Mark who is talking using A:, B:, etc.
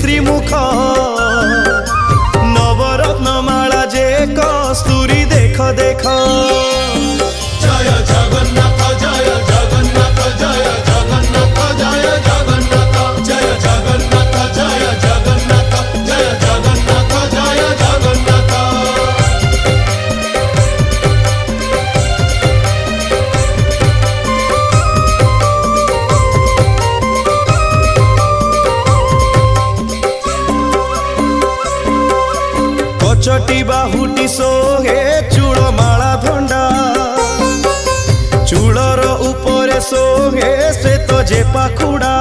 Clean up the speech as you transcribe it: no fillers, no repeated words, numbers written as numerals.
A: श्री मुख नवरत्नमाला जे कस्तूरी देख देख।
B: जय जगन्नाथ जय जगन्नाथ जय जगन्नाथ जय जगन्नाथ जय जगन्नाथ जय जगन्नाथ जय जगन्नाथ जय जगन्नाथ।
A: कचटी बाहुटी सोहे चूड़माला धंडा चूड़र उपरे सोहे श्वेत जे पाखुड़ा।